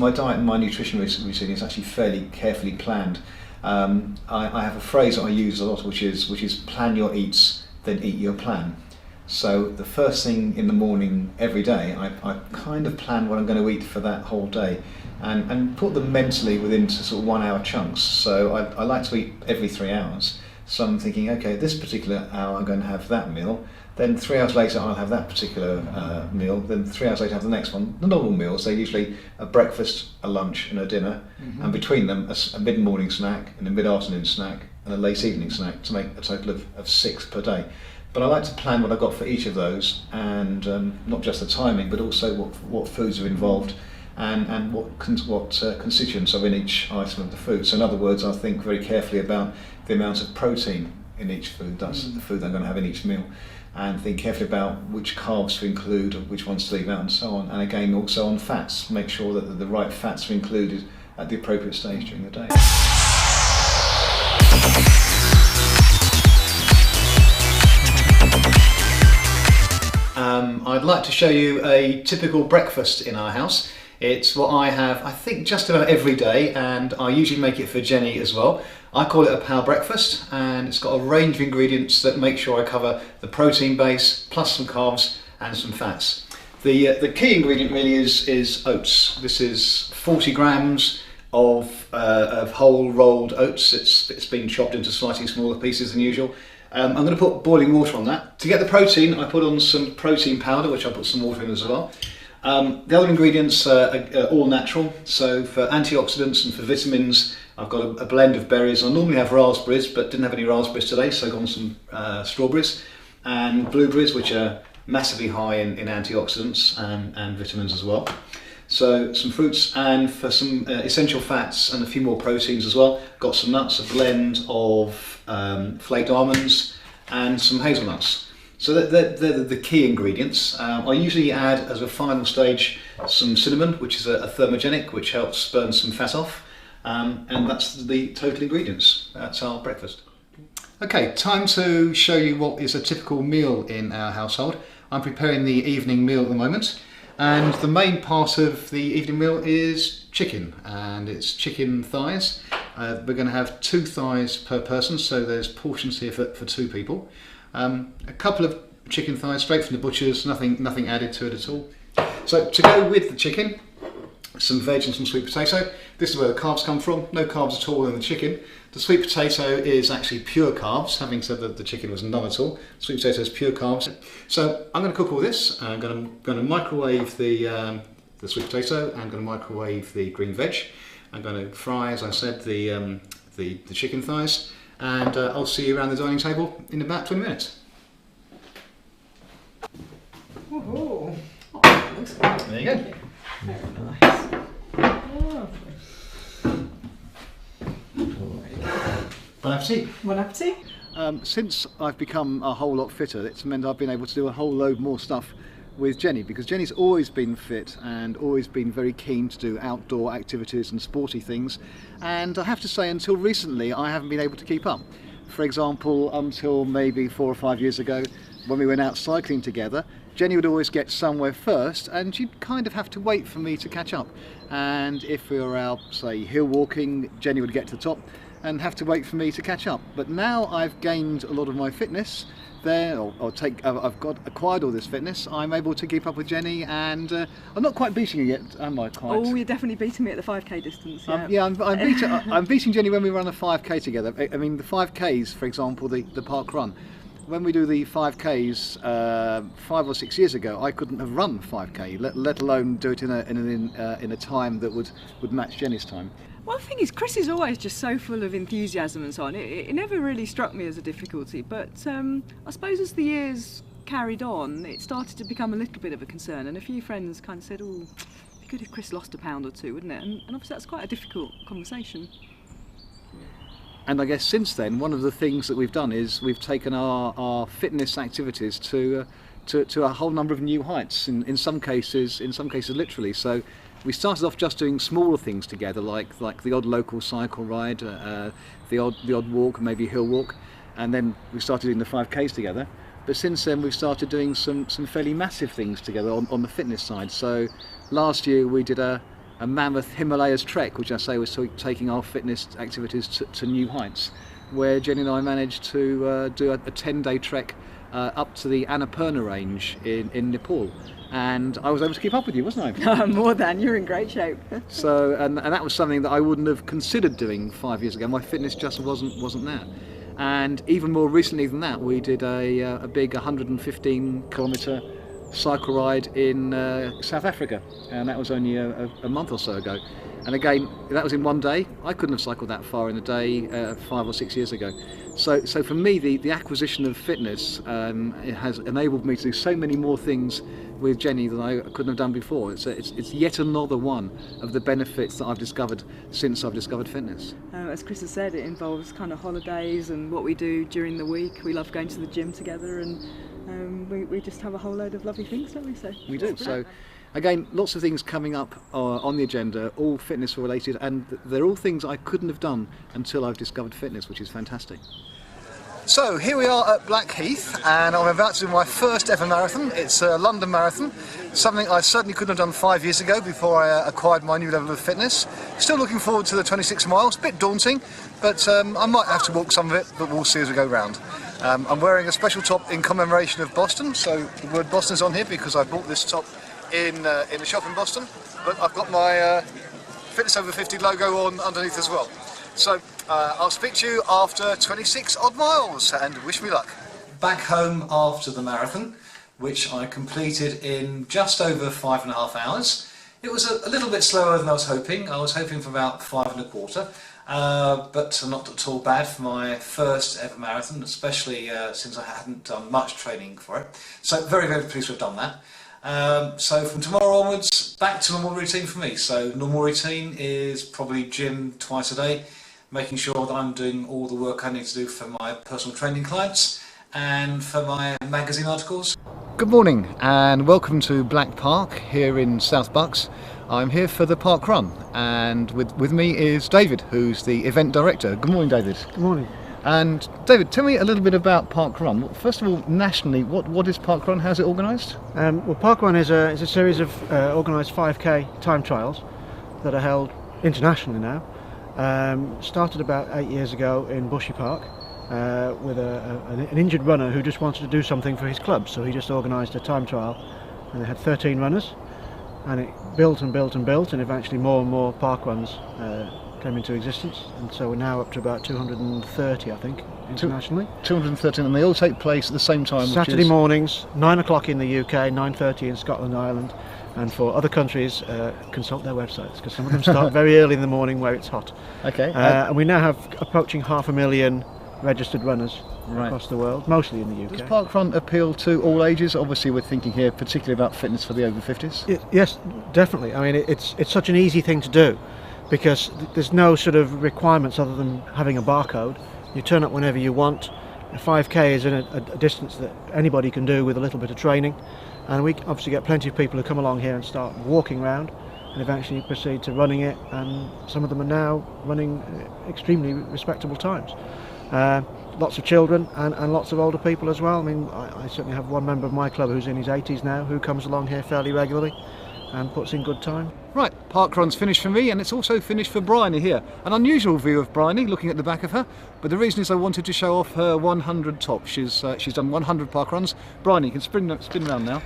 my diet and my nutrition routine is actually fairly carefully planned. I have a phrase that I use a lot, which is plan your eats, then eat your plan. So the first thing in the morning every day, I kind of plan what I'm going to eat for that whole day, and put them mentally within sort of 1 hour chunks. So I like to eat every 3 hours. So I'm thinking, okay, this particular hour I'm going to have that meal. Then 3 hours later I'll have that particular meal. Then 3 hours later I have the next one. The normal meals, they're usually a breakfast, a lunch and a dinner. And between them a mid-morning snack and a mid-afternoon snack and a late evening snack, to make a total of 6 per day. But I like to plan what I've got for each of those, and not just the timing, but also what foods are involved and what constituents are in each item of the food. So in other words, I think very carefully about the amount of protein in each food. That's the food I'm going to have in each meal, and think carefully about which carbs to include, or which ones to leave out, and so on. And again, also on fats, make sure that the right fats are included at the appropriate stage during the day. I'd like to show you a typical breakfast in our house. It's what I have, I think, just about every day, and I usually make it for Jenny as well. I call it a power breakfast, and it's got a range of ingredients that make sure I cover the protein base, plus some carbs and some fats. The key ingredient really is oats. This is 40 grams of whole rolled oats. It's been chopped into slightly smaller pieces than usual. I'm going to put boiling water on that. To get the protein, I put on some protein powder, which I'll put some water in as well. The other ingredients are all natural, so for antioxidants and for vitamins, I've got a blend of berries. I normally have raspberries, but didn't have any raspberries today, so I've gone some strawberries and blueberries, which are massively high in antioxidants and vitamins as well. So some fruits, and for some essential fats and a few more proteins as well, got some nuts, a blend of flaked almonds and some hazelnuts. So they're the key ingredients. I usually add, as a final stage, some cinnamon, which is a thermogenic, which helps burn some fat off. And that's the total ingredients. That's our breakfast. Okay, time to show you what is a typical meal in our household. I'm preparing the evening meal at the moment. And the main part of the evening meal is chicken, and it's chicken thighs. We're going to have 2 thighs per person, so there's portions here for 2 people. A couple of chicken thighs straight from the butcher's, nothing added to it at all. So to go with the chicken, some veg and some sweet potato. This is where the carbs come from. No carbs at all in the chicken. The sweet potato is actually pure carbs, having said that the chicken was none at all. Sweet potato is pure carbs. So I'm going to cook all this. I'm going to microwave the sweet potato. I'm going to microwave the green veg. I'm going to fry, as I said, the chicken thighs. And I'll see you around the dining table in about 20 minutes. Oh, looks good. There you go. Very nice. Bon appetit. Bon appetit. Since I've become a whole lot fitter, it's meant I've been able to do a whole load more stuff with Jenny, because Jenny's always been fit and always been very keen to do outdoor activities and sporty things, and I have to say, until recently I haven't been able to keep up. For example, until maybe 4 or 5 years ago, when we went out cycling together, Jenny would always get somewhere first, and she'd kind of have to wait for me to catch up. And if we were out, say, hill walking, Jenny would get to the top and have to wait for me to catch up. But now I've gained a lot of my fitness there, I've acquired all this fitness, I'm able to keep up with Jenny, and I'm not quite beating her yet, am I? Quite? Oh, you're definitely beating me at the 5k distance. Yeah, I'm beating Jenny when we run a 5k together. I mean, the 5ks, for example, the ParkRun. When we do the 5ks 5 or 6 years ago, I couldn't have run 5k, let alone do it in a time that would match Jenny's time. Well, the thing is, Chris is always just so full of enthusiasm and so on. It never really struck me as a difficulty, but I suppose as the years carried on, it started to become a little bit of a concern, and a few friends kind of said, oh, it'd be good if Chris lost a pound or two, wouldn't it? And obviously that's quite a difficult conversation. And I guess since then, one of the things that we've done is we've taken our fitness activities to a whole number of new heights. In some cases literally. So we started off just doing smaller things together, like the odd local cycle ride, the odd walk, maybe hill walk, and then we started doing the 5Ks together. But since then, we've started doing some fairly massive things together on the fitness side. So last year we did a a Mammoth Himalayas trek, which I say was taking our fitness activities to new heights, where Jenny and I managed to do a 10-day trek up to the Annapurna range in Nepal. And I was able to keep up with you, wasn't I? More than, you're in great shape. So, and that was something that I wouldn't have considered doing 5 years ago. My fitness just wasn't there. And even more recently than that, we did a big 115-kilometre cycle ride in South Africa, and that was only a month or so ago. And again, that was in one day. I couldn't have cycled that far in a day 5 or 6 years ago. So for me, the acquisition of fitness it has enabled me to do so many more things with Jenny than I couldn't have done before. It's yet another one of the benefits that I've discovered since I've discovered fitness. As Chris has said, it involves kind of holidays and what we do during the week. We love going to the gym together, and we just have a whole load of lovely things, don't we? So we do. So again, lots of things coming up on the agenda, all fitness related, and they're all things I couldn't have done until I've discovered fitness, which is fantastic. So here we are at Blackheath, and I'm about to do my first ever marathon. It's a London Marathon, something I certainly couldn't have done 5 years ago before I acquired my new level of fitness. Still looking forward to the 26 miles, a bit daunting, but I might have to walk some of it, but we'll see as we go round. I'm wearing a special top in commemoration of Boston, so the word Boston's on here because I bought this top in a shop in Boston, but I've got my Fitness Over 50 logo on underneath as well. So I'll speak to you after 26 odd miles, and wish me luck. Back home after the marathon, which I completed in just over 5.5 hours. It was a little bit slower than I was hoping. I was hoping for about 5.25, but not at all bad for my first ever marathon, especially since I hadn't done much training for it. So very, very pleased to have done that. So from tomorrow onwards, back to normal routine for me. So normal routine is probably gym twice a day, making sure that I'm doing all the work I need to do for my personal training clients and for my magazine articles. Good morning and welcome to Black Park here in South Bucks. I'm here for the ParkRun, and with me is David, who's the event director. Good morning, David. Good morning. And David, tell me a little bit about ParkRun. First of all, nationally, what is ParkRun? How's it organised? Well, ParkRun is a series of organised 5k time trials that are held internationally now. Started about 8 years ago in Bushy Park with an injured runner who just wanted to do something for his club, so he just organised a time trial, and they had 13 runners, and it built and built and built, and eventually more and more parkruns came into existence, and so we're now up to about 230, I think, internationally. 230, and they all take place at the same time. Saturday mornings, 9 o'clock in the UK, 9:30 in Scotland, Ireland, and for other countries, consult their websites, because some of them start very early in the morning where it's hot. Okay. And we now have approaching 500,000 registered runners across the world, mostly in the UK. Does ParkRun appeal to all ages? Obviously we're thinking here particularly about fitness for the over 50s. Yes, definitely. I mean, it's such an easy thing to do, because there's no sort of requirements other than having a barcode. You turn up whenever you want. A 5k is a distance that anybody can do with a little bit of training, and we obviously get plenty of people who come along here and start walking around and eventually proceed to running it, and some of them are now running extremely respectable times. Lots of children and lots of older people as well. I mean, I certainly have one member of my club who's in his 80s now who comes along here fairly regularly and puts in good time. Right, ParkRun's finished for me, and it's also finished for Bryony here. An unusual view of Bryony, looking at the back of her, but the reason is I wanted to show off her 100 top. She's done 100 parkruns. Bryony, you can spin around now,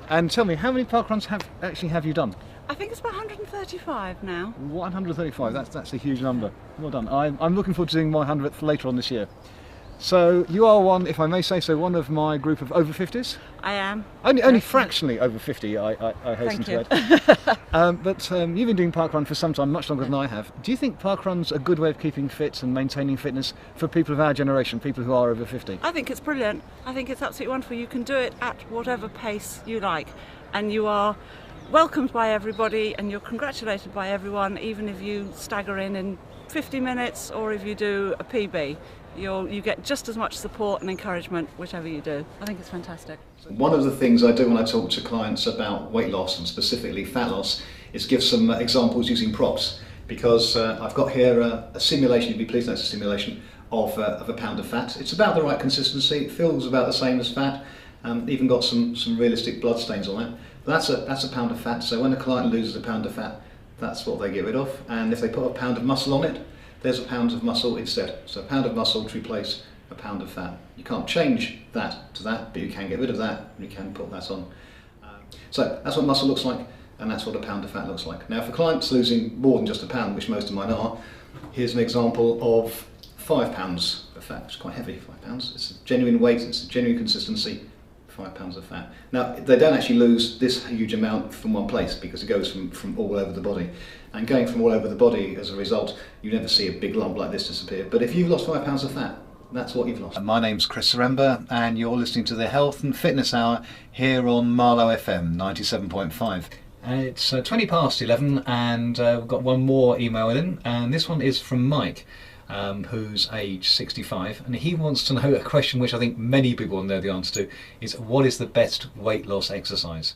and tell me, how many parkruns have you done? I think it's about 135 now. 135, that's a huge number. Well done. I'm looking forward to doing my 100th later on this year. So you are one, if I may say so, one of my group of over 50s? I am. Only fractionally over 50, I hasten to add. But you've been doing ParkRun for some time, much longer than I have. Do you think ParkRun's a good way of keeping fit and maintaining fitness for people of our generation, people who are over 50? I think it's brilliant. I think it's absolutely wonderful. You can do it at whatever pace you like, and you are welcomed by everybody and you're congratulated by everyone, even if you stagger in 50 minutes or if you do a PB. You get just as much support and encouragement whichever you do. I think it's fantastic. One of the things I do when I talk to clients about weight loss and specifically fat loss is give some examples using props, because I've got here a simulation, you'd be pleased to know it's a simulation of a pound of fat. It's about the right consistency, it feels about the same as fat, even got some realistic blood stains on it. That's a pound of fat. So when a client loses a pound of fat, that's what they get rid of. And if they put a pound of muscle on it, there's a pound of muscle instead. So a pound of muscle to replace a pound of fat. You can't change that to that, but you can get rid of that, and you can put that on. So that's what muscle looks like, and that's what a pound of fat looks like. Now, for clients losing more than just a pound, which most of mine are, here's an example of 5 pounds of fat. It's quite heavy, 5 pounds. It's a genuine weight, it's a genuine consistency, 5 pounds of fat. Now, they don't actually lose this huge amount from one place because it goes from all over the body. And going from all over the body, as a result, you never see a big lump like this disappear. But if you've lost 5 pounds of fat, that's what you've lost. My name's Chris Zaremba, and you're listening to the Health and Fitness Hour here on MarlowFM 97.5. It's 20 past 11, and we've got one more email in, and this one is from Mike, who's age 65, and he wants to know a question which I think many people know the answer to, is what is the best weight loss exercise?